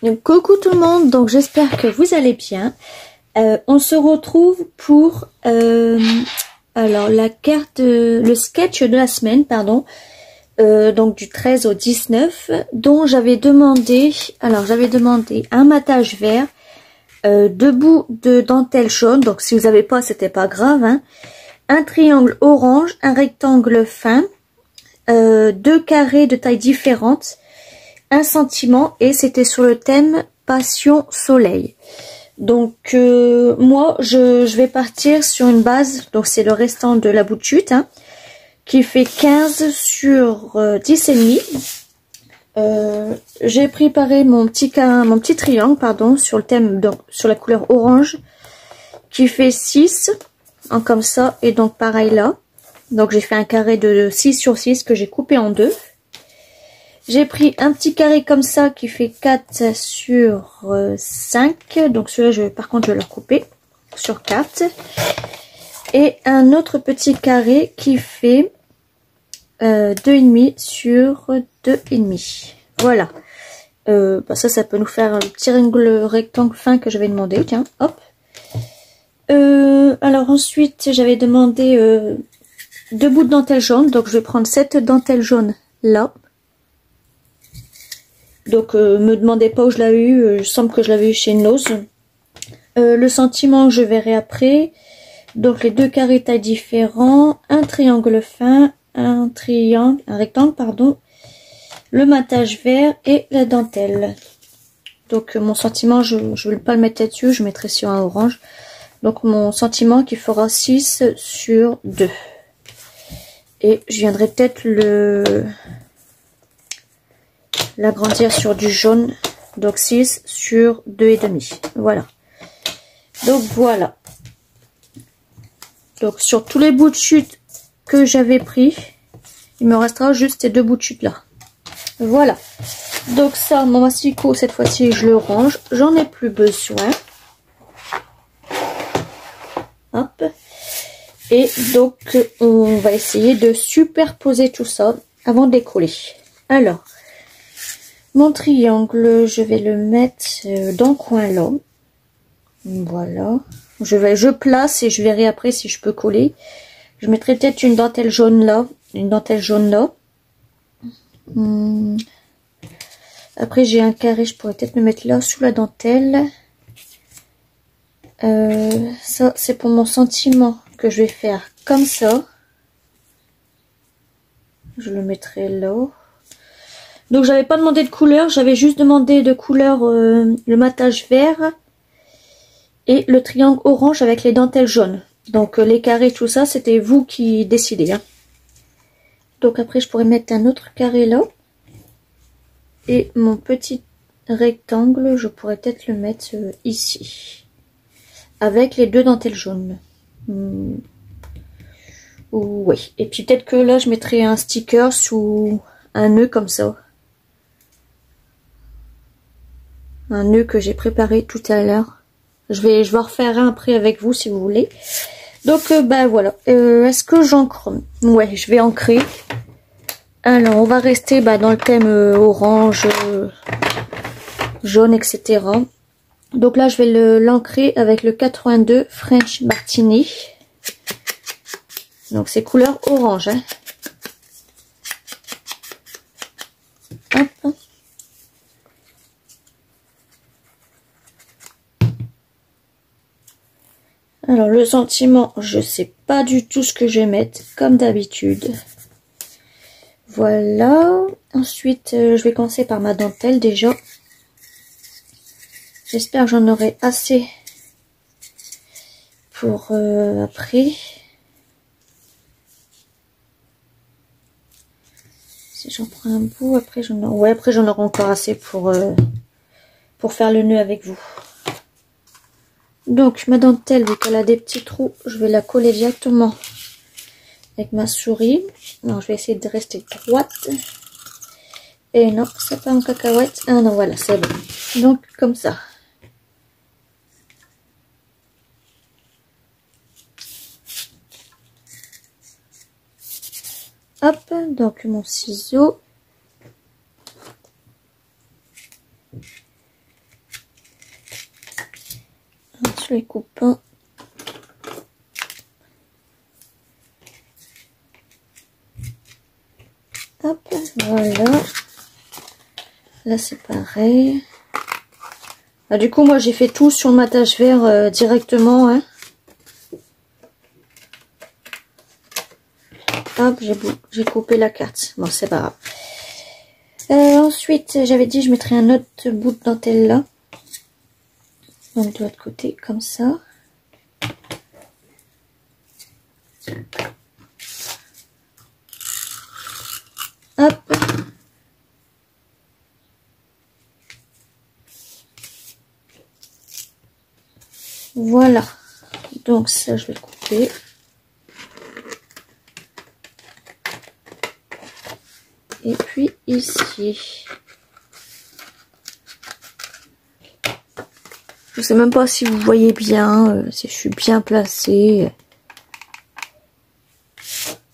Donc, coucou tout le monde, donc j'espère que vous allez bien. On se retrouve pour alors la carte, le sketch de la semaine, pardon, donc du 13 au 19, dont j'avais demandé un matage vert, deux bouts de dentelle jaune, donc si vous n'avez pas, c'était pas grave, hein, un triangle orange, un rectangle fin, deux carrés de taille différente, un sentiment, et c'était sur le thème passion soleil. Donc moi je vais partir sur une base, donc c'est le restant de la bout de chute, hein, qui fait 15 sur 10 et demi. J'ai préparé mon petit triangle, pardon, sur le thème, donc sur la couleur orange, qui fait 6 en comme ça, et donc pareil là. Donc j'ai fait un carré de 6 sur 6 que j'ai coupé en deux. J'ai pris un petit carré comme ça qui fait 4 sur 5. Donc celui-là, par contre, je vais le recouper sur 4. Et un autre petit carré qui fait 2,5 sur 2,5. Voilà. Ça peut nous faire un petit rectangle fin que j'avais demandé. Tiens, hop. Alors ensuite, j'avais demandé 2 bouts de dentelle jaune. Donc je vais prendre cette dentelle jaune là. Donc me demandez pas où je l'ai eu, il semble que je l'avais eu chez Nose. Le sentiment, je verrai après. Donc les deux carrés taille différents, un triangle fin, un rectangle, pardon, le matage vert et la dentelle. Donc mon sentiment, je ne vais pas le mettre là-dessus, je mettrai sur un orange. Donc mon sentiment qui fera 6 sur 2. Et je viendrai peut-être l'agrandir sur du jaune, donc 6 sur 2,5. Voilà. Donc voilà. Donc sur tous les bouts de chute que j'avais pris, il me restera juste ces deux bouts de chute là. Voilà. Donc ça, mon massicot, cette fois-ci, je le range. J'en ai plus besoin. Hop. Et donc, on va essayer de superposer tout ça avant de décoller. Alors, mon triangle, je vais le mettre dans le coin là. Voilà. Je place et je verrai après si je peux coller. Je mettrai peut-être une dentelle jaune là. Après, j'ai un carré, je pourrais peut-être me mettre là sous la dentelle. Ça, c'est pour mon sentiment que je vais faire comme ça. Je le mettrai là. Donc j'avais pas demandé de couleur, j'avais juste demandé de couleur le matage vert et le triangle orange avec les dentelles jaunes. Donc les carrés, tout ça, c'était vous qui décidez, hein. Donc après je pourrais mettre un autre carré là. Et mon petit rectangle, je pourrais peut-être le mettre ici. Avec les deux dentelles jaunes. Oui. Et puis peut-être que là je mettrai un sticker sous un nœud comme ça. Un nœud que j'ai préparé tout à l'heure. Je vais en refaire un après avec vous si vous voulez. Donc voilà. Est-ce que j'encre? Ouais, je vais ancrer. Alors on va rester dans le thème orange, jaune, etc. Donc là je vais l'ancrer avec le 82 French Martini. Donc c'est couleur orange, hein. Hop. Alors le sentiment, je sais pas du tout ce que je vais mettre, comme d'habitude. Voilà. Ensuite, je vais commencer par ma dentelle déjà. J'espère que j'en aurai assez pour après. Si j'en prends un bout, après j'en aurai encore assez pour faire le nœud avec vous. Donc ma dentelle, vu qu'elle a des petits trous, je vais la coller directement avec ma souris. Non, je vais essayer de rester droite. Et non, c'est pas en cacahuète. Ah non, voilà, c'est bon. Donc comme ça. Hop, donc mon ciseau. Je les coupe pas. Hop, voilà. Là c'est pareil. Ah, du coup moi j'ai fait tout sur le matage vert directement. Hein. Hop, j'ai coupé la carte. Bon, c'est pas grave. Ensuite, j'avais dit je mettrais un autre bout de dentelle là. Donc de l'autre côté, comme ça. Hop. Voilà. Donc ça, je vais le couper. Et puis ici. Je sais même pas si vous voyez bien, si je suis bien placée.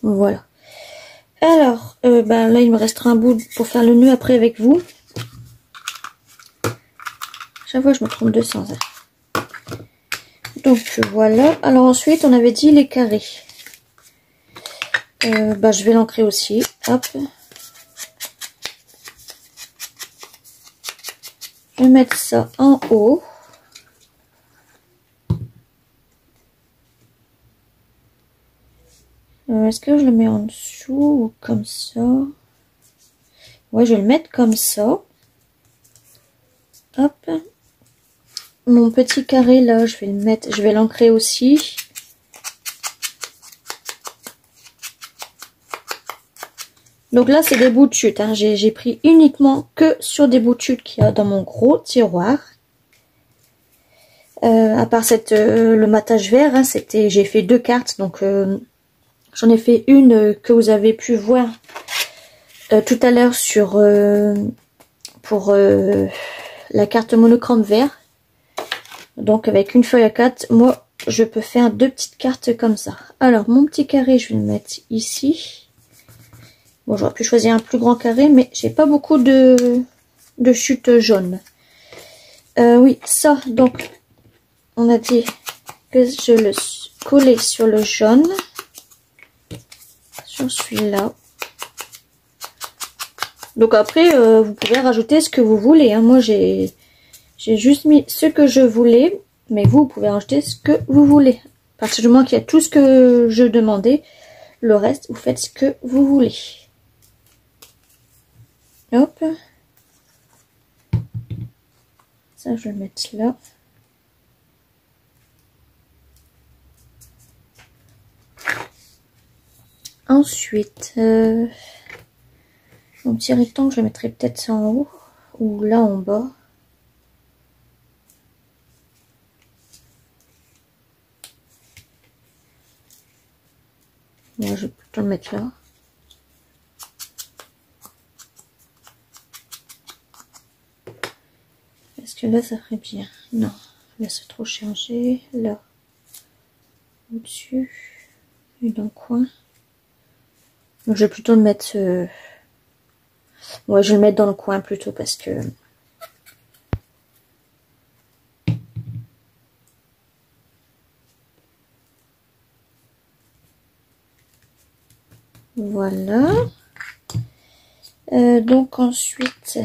Voilà. Alors, là il me restera un bout pour faire le nœud après avec vous. Chaque fois je me trompe de sens. Donc voilà. Alors ensuite on avait dit les carrés. Je vais l'ancrer aussi. Hop. Je vais mettre ça en haut. Est-ce que je le mets en dessous ou comme ça? Ouais, je vais le mettre comme ça. Hop. Mon petit carré là, je vais le mettre, je vais l'ancrer aussi. Donc là, c'est des bouts de chute. Hein. J'ai pris uniquement que sur des bouts de chute qu'il y a dans mon gros tiroir. À part le matage vert, hein, j'ai fait 2 cartes. Donc j'en ai fait une que vous avez pu voir tout à l'heure pour la carte monochrome vert. Donc avec une feuille à 4, moi je peux faire 2 petites cartes comme ça. Alors mon petit carré, je vais le mettre ici. Bon, j'aurais pu choisir un plus grand carré, mais j'ai pas beaucoup de chute jaune. Oui, ça, donc, on a dit que je le collais sur le jaune. Sur celui-là. Donc après, vous pouvez rajouter ce que vous voulez. Hein. Moi, j'ai juste mis ce que je voulais, mais vous pouvez rajouter ce que vous voulez. À partir du moment qu'il y a tout ce que je demandais, le reste, vous faites ce que vous voulez. Hop. Ça, je vais le mettre là. Ensuite, mon petit rectangle, je le mettrai peut-être en haut ou là en bas. Moi, je vais plutôt le mettre là. Est-ce que là, ça ferait bien? Non, là, c'est trop chargé. Là, au-dessus et dans le coin. Donc, je vais plutôt le mettre... Ouais, je vais le mettre dans le coin plutôt parce que... Voilà. Donc ensuite,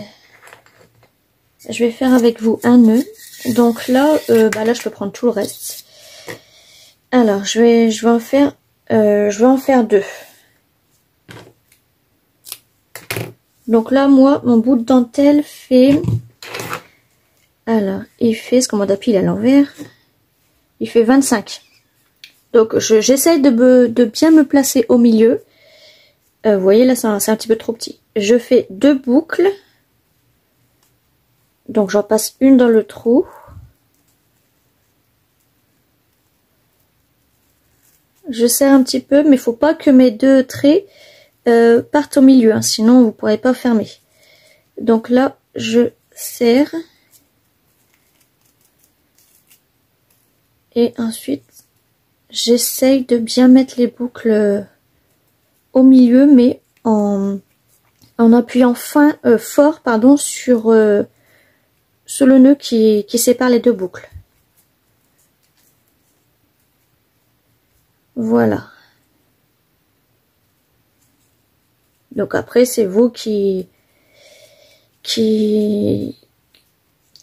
je vais faire avec vous un nœud. Donc là, là je peux prendre tout le reste. Alors je vais en faire 2. Donc là moi mon bout de dentelle fait, alors il fait, ce qu'on m'a appuyé à l'envers, il fait 25. Donc j'essaie de bien me placer au milieu. Vous voyez là c'est un petit peu trop petit. Je fais 2 boucles. Donc j'en passe une dans le trou. Je serre un petit peu, mais il faut pas que mes 2 traits partent au milieu, hein, sinon vous pourrez pas fermer. Donc là je serre. Et ensuite j'essaye de bien mettre les boucles au milieu, mais en appuyant fort sur le nœud qui sépare les 2 boucles. Voilà. Donc après, c'est vous qui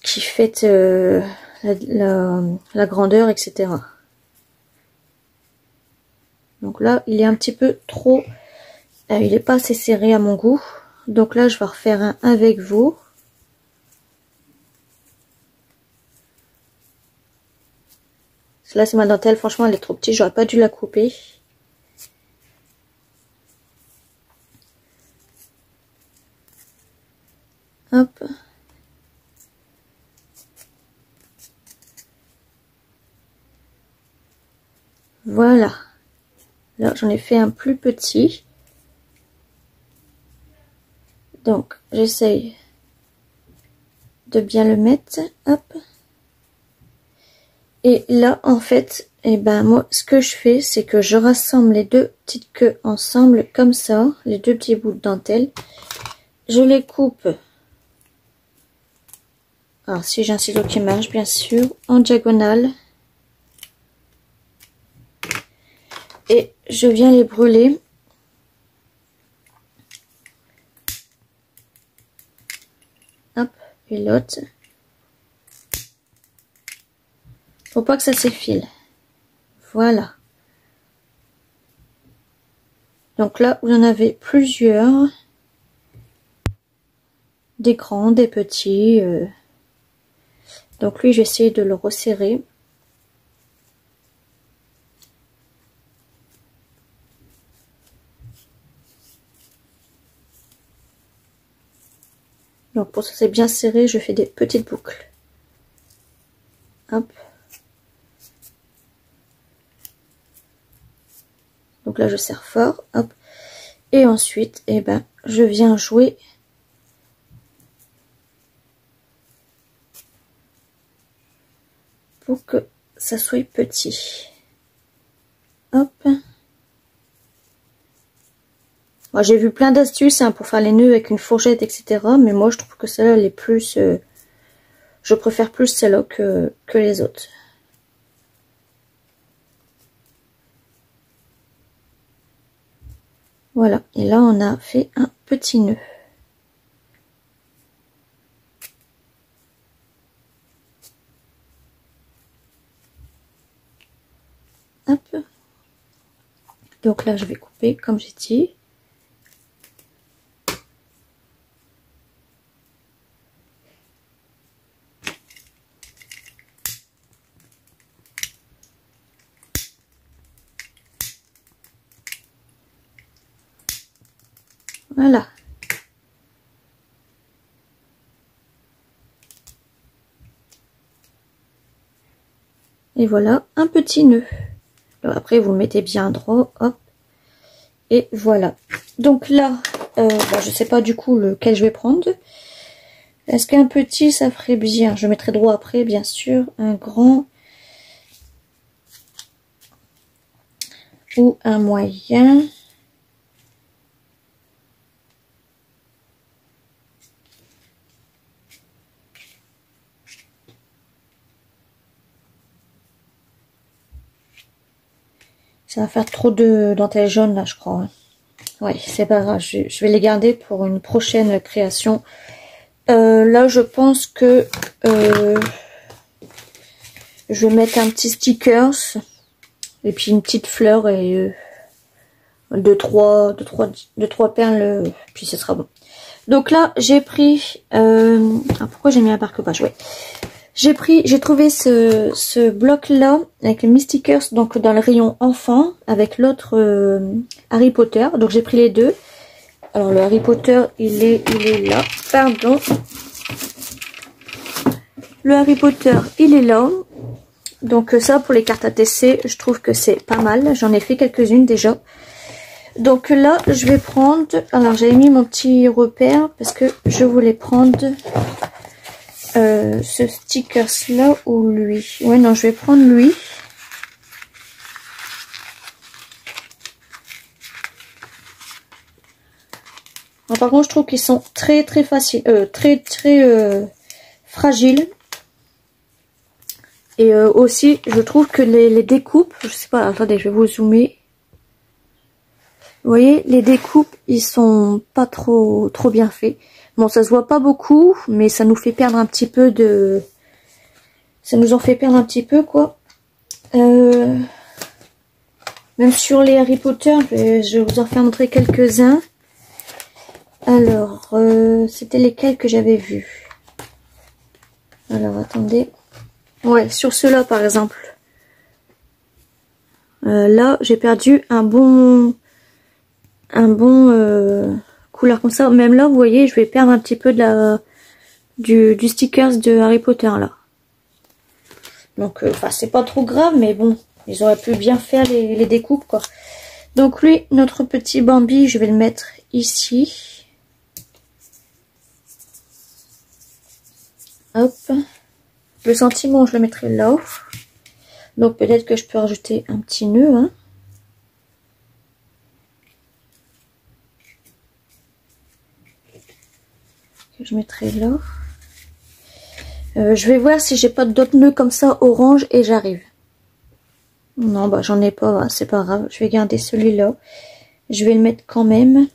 faites la grandeur, etc. Donc là, il est un petit peu trop... il n'est pas assez serré à mon goût. Donc là, je vais refaire un avec vous. Là, c'est ma dentelle. Franchement, elle est trop petite. J'aurais pas dû la couper. Hop. Voilà. Là, j'en ai fait un plus petit. Donc, j'essaye de bien le mettre. Hop. Et là, en fait, eh ben, moi, ce que je fais, c'est que je rassemble les deux petites queues ensemble, comme ça, les deux petits bouts de dentelle. Je les coupe. Alors, si j'ai un ciseau qui marche, bien sûr, en diagonale. Et je viens les brûler. Hop, et l'autre. Faut pas que ça s'effile. Voilà. Donc là, vous en avez plusieurs. Des grands, des petits. Donc lui, je vais essayer de le resserrer. Donc pour ça c'est bien serré, je fais des petites boucles. Hop. Donc là je serre fort, hop. Et ensuite, eh ben, je viens jouer pour que ça soit petit. Hop. Moi j'ai vu plein d'astuces hein, pour faire les nœuds avec une fourchette, etc. Mais moi je trouve que celle-là elle est plus... je préfère plus celle-là que les autres. Voilà, et là on a fait un petit nœud. Hop. Donc là je vais couper comme j'ai dit. Voilà. Et voilà un petit nœud. Alors après vous le mettez bien droit, hop. Et voilà. Donc là, je sais pas du coup lequel je vais prendre. Est-ce qu'un petit ça ferait bien? Je mettrai droit après, bien sûr. Un grand ou un moyen. Ça va faire trop de dentelle jaune là, je crois. Ouais, c'est pas grave. Je vais les garder pour une prochaine création. Là, je pense que je vais mettre un petit stickers et puis une petite fleur et deux trois perles. Puis ce sera bon. Donc là, j'ai pris. Pourquoi j'ai mis un marque-page? Ouais. J'ai trouvé ce bloc là avec les stickers donc dans le rayon enfant avec l'autre Harry Potter. Donc j'ai pris les deux. Alors le Harry Potter il est là. Pardon. Le Harry Potter il est là. Donc ça pour les cartes ATC je trouve que c'est pas mal. J'en ai fait quelques-unes déjà. Donc là je vais prendre. Alors j'avais mis mon petit repère parce que je voulais prendre ce stickers là ou lui. Ouais non je vais prendre lui. Alors, par contre je trouve qu'ils sont très faciles, très fragiles Et aussi, je trouve que les découpes, je sais pas, attendez, je vais vous zoomer. Vous voyez, les découpes, ils sont pas trop bien faits. Bon, ça se voit pas beaucoup, mais ça nous fait perdre un petit peu de... Ça nous en fait perdre un petit peu, quoi. Même sur les Harry Potter, je vais vous en faire montrer quelques-uns. Alors, c'était lesquels que j'avais vus? Alors, attendez. Ouais, sur ceux-là, par exemple. Là, j'ai perdu un bon couleur comme ça. Même là, vous voyez, je vais perdre un petit peu de du stickers de Harry Potter, là. Donc, enfin, c'est pas trop grave, mais bon, ils auraient pu bien faire les découpes, quoi. Donc, lui, notre petit Bambi, je vais le mettre ici. Hop. Le sentiment, je le mettrai là. Donc, peut-être que je peux rajouter un petit nœud, hein. Que je mettrai là. Je vais voir si j'ai pas d'autres nœuds comme ça orange et j'arrive. Non, bah j'en ai pas, c'est pas grave. Je vais garder celui-là. Je vais le mettre quand même.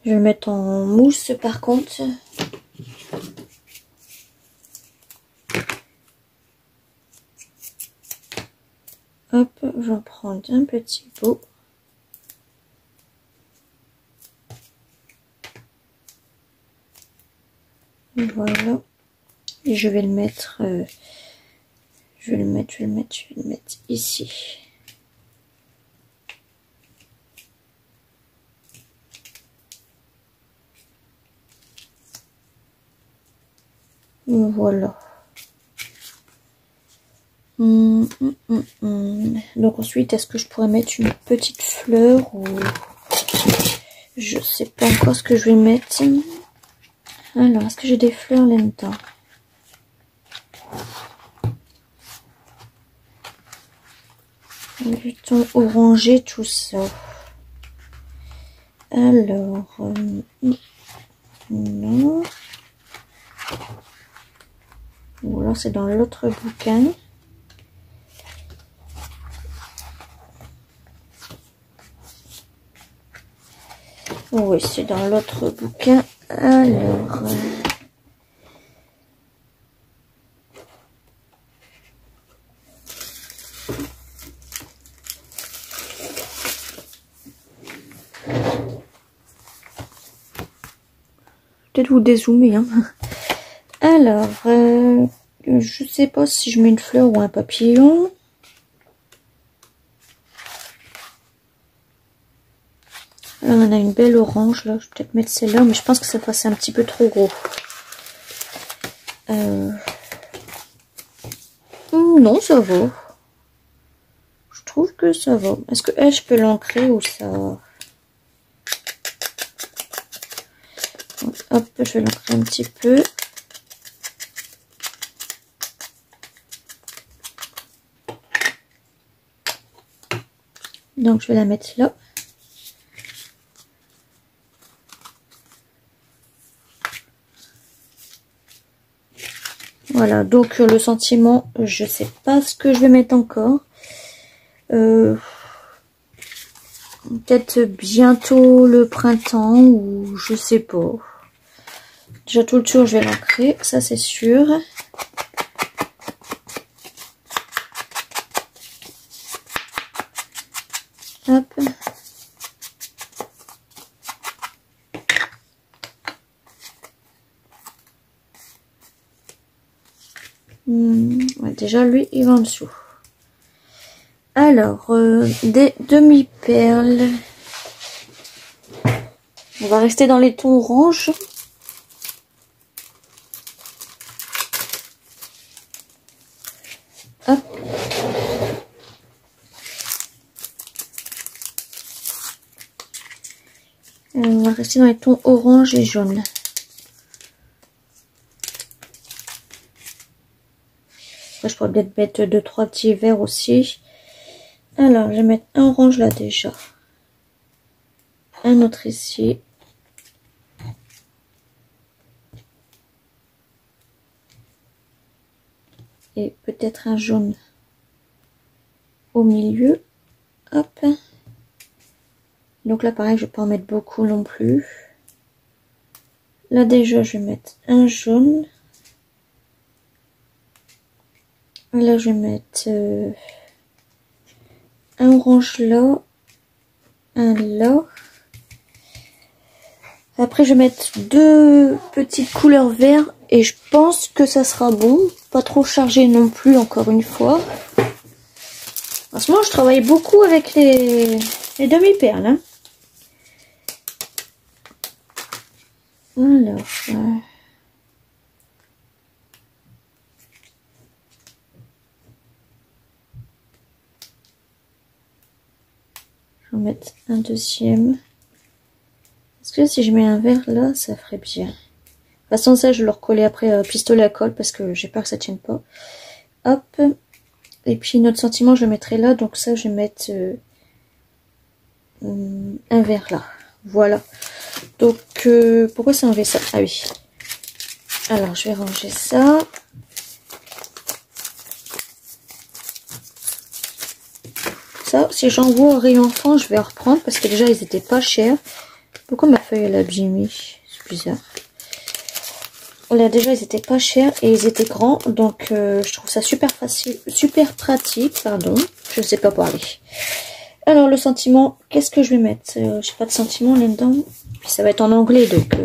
Je vais le mettre en mousse par contre. Hop, je vais prendre un petit pot. Voilà. Et je vais le mettre, je vais le mettre ici. Voilà. Donc ensuite, est-ce que je pourrais mettre une petite fleur ou... Je sais pas encore ce que je vais mettre. Alors, est-ce que j'ai des fleurs là-dedans? Du ton orangé, tout ça. Alors, non. Ou alors c'est dans l'autre bouquin. Oui, c'est dans l'autre bouquin. Alors... peut-être vous dézoomer, hein. Alors, je sais pas si je mets une fleur ou un papillon. Là, on a une belle orange, là. Je vais peut-être mettre celle-là, mais je pense que ça passe un petit peu trop gros. Non, ça va. Je trouve que ça va. Est-ce que elle, je peux l'ancrer ou ça... Hop, je vais l'ancrer un petit peu. Donc, je vais la mettre là. Voilà, donc le sentiment, je sais pas ce que je vais mettre encore. Peut-être bientôt le printemps ou je sais pas. Déjà tout le tour, je vais l'ancrer, ça c'est sûr. Hop. Ouais, déjà lui, il va en dessous. Alors, des demi-perles. On va rester dans les tons orange. Hop. On va rester dans les tons orange et jaune. Après, je pourrais peut-être mettre 2-3 petits verres aussi. Alors, je vais mettre un orange là déjà. Un autre ici. et peut-être un jaune au milieu. Hop. Donc là pareil, je vais pas en mettre beaucoup non plus. Là déjà je vais mettre un jaune. Là je vais mettre un orange là, un là. Après je vais mettre deux petites couleurs vert et je pense que ça sera bon. Pas trop chargé non plus, encore une fois. En ce moment je travaille beaucoup avec les demi-perles. Hein. Alors, je vais mettre un deuxième. Parce que si je mets un vert là, ça ferait bien. De toute façon, ça, je vais le recoller après pistolet à colle parce que j'ai peur que ça tienne pas. Hop. Et puis notre sentiment, je le mettrai là. Donc ça, je vais mettre un vert là. Voilà. Donc, pourquoi ça enlevé ça? Ah oui. Alors, je vais ranger ça. Ça, si j'envoie au rayon enfant, je vais en reprendre parce que déjà, ils étaient pas chers. Pourquoi ma feuille, elle a abîmé? C'est bizarre. Là, déjà, ils étaient pas chers et ils étaient grands. Donc, je trouve ça super facile, super pratique, pardon. Je ne sais pas parler. Alors, le sentiment, qu'est-ce que je vais mettre? J'ai pas de sentiment là-dedans. Puis ça va être en anglais, donc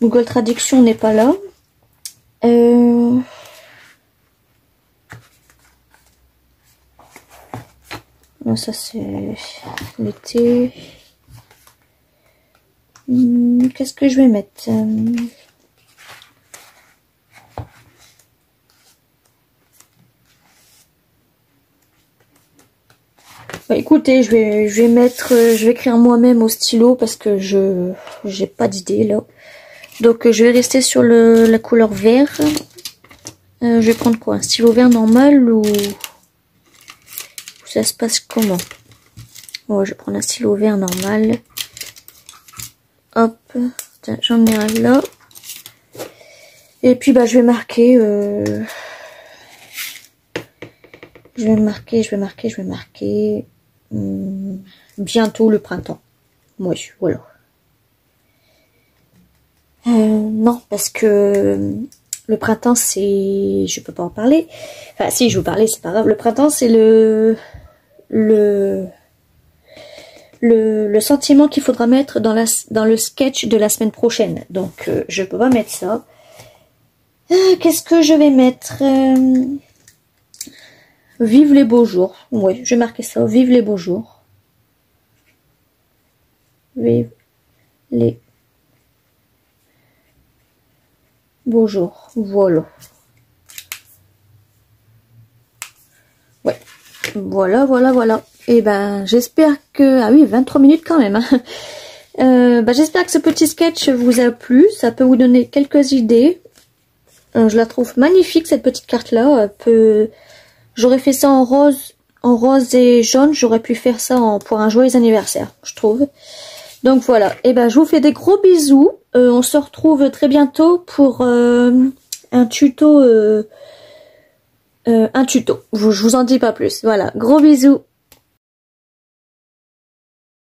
Google Traduction n'est pas là. Non, ça c'est l'été. Qu'est-ce que je vais mettre? Bah, écoutez, je vais mettre, je vais écrire moi-même au stylo parce que j'ai pas d'idée là. Donc je vais rester sur la couleur vert. Je vais prendre quoi? Un stylo vert normal ou ça se passe comment? Ouais, je vais prendre un stylo vert normal. Hop, j'en ai un là. Et puis bah je vais marquer. Je vais marquer. Bientôt le printemps. Oui, voilà. Non, parce que le printemps, c'est... Je peux pas en parler. Enfin, si, je vous parlais, c'est pas grave. Le printemps, c'est le sentiment qu'il faudra mettre dans le sketch de la semaine prochaine. Donc, je peux pas mettre ça. Qu'est-ce que je vais mettre? Vive les beaux jours. Oui, je vais marquer ça. Vive les beaux jours. Vive les beaux jours. Voilà. Ouais. Voilà. Et ben, j'espère que... Ah oui, 23 minutes quand même. Hein. J'espère que ce petit sketch vous a plu. Ça peut vous donner quelques idées. Je la trouve magnifique, cette petite carte-là. J'aurais fait ça en rose et jaune. J'aurais pu faire ça pour un joyeux anniversaire, je trouve. Donc voilà. Et ben, je vous fais des gros bisous. On se retrouve très bientôt pour un tuto. Je vous en dis pas plus. Voilà. Gros bisous.